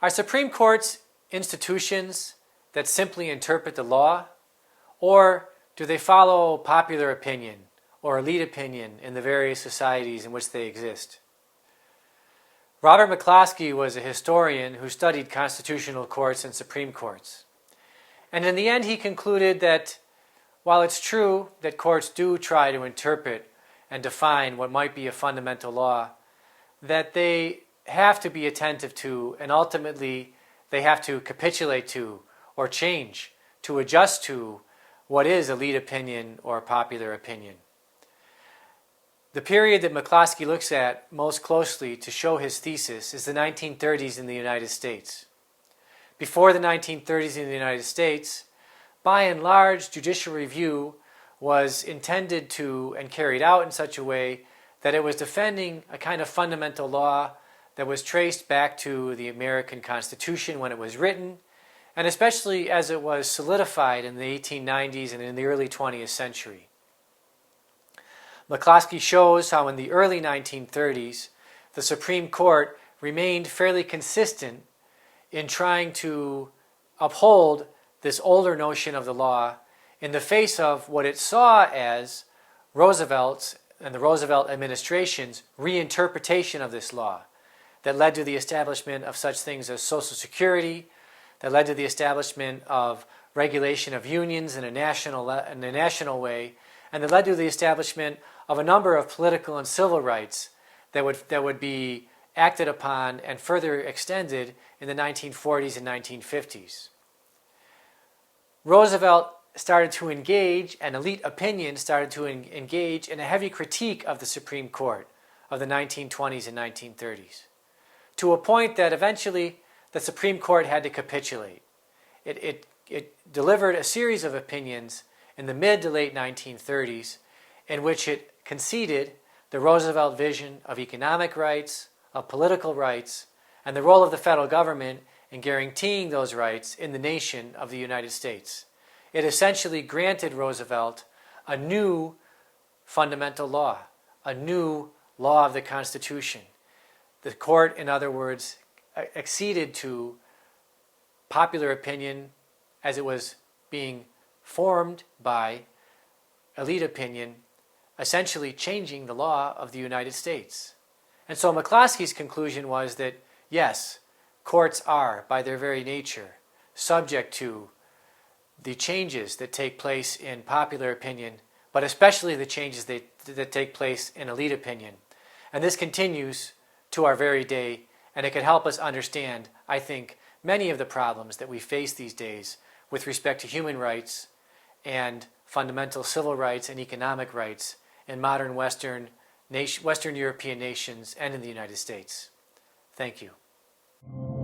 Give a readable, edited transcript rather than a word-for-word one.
Are Supreme Courts institutions that simply interpret the law, or do they follow popular opinion or elite opinion in the various societies in which they exist? Robert McCloskey was a historian who studied constitutional courts and Supreme Courts. And in the end, he concluded that while it's true that courts do try to interpret and define what might be a fundamental law, that they have to be attentive to, and ultimately they have to capitulate to or change to adjust to what is elite opinion or popular opinion. The period that McCloskey looks at most closely to show his thesis is the 1930s in the United States. Before the 1930s in the United States, by and large, judicial review was intended to and carried out in such a way that it was defending a kind of fundamental law that was traced back to the American Constitution when it was written, and especially as it was solidified in the 1890s and in the early 20th century. McCloskey shows how in the early 1930s, the Supreme Court remained fairly consistent in trying to uphold this older notion of the law in the face of what it saw as Roosevelt's and the Roosevelt administration's reinterpretation of this law that led to the establishment of such things as Social Security, that led to the establishment of regulation of unions in a national way, and that led to the establishment of a number of political and civil rights that would be acted upon and further extended in the 1940s and 1950s. Roosevelt started to engage, and elite opinion started to engage in a heavy critique of the Supreme Court of the 1920s and 1930s, to a point that eventually the Supreme Court had to capitulate. It delivered a series of opinions in the mid to late 1930s in which it conceded the Roosevelt vision of economic rights, of political rights, and the role of the federal government in guaranteeing those rights in the nation of the United States. It essentially granted Roosevelt a new fundamental law, a new law of the Constitution. The court, in other words, acceded to popular opinion as it was being formed by elite opinion, essentially changing the law of the United States. And so McCloskey's conclusion was that, yes, courts are, by their very nature, subject to the changes that take place in popular opinion, but especially the changes that take place in elite opinion. And this continues to our very day, and it can help us understand, I think, many of the problems that we face these days with respect to human rights and fundamental civil rights and economic rights in modern Western European nations and in the United States. Thank you.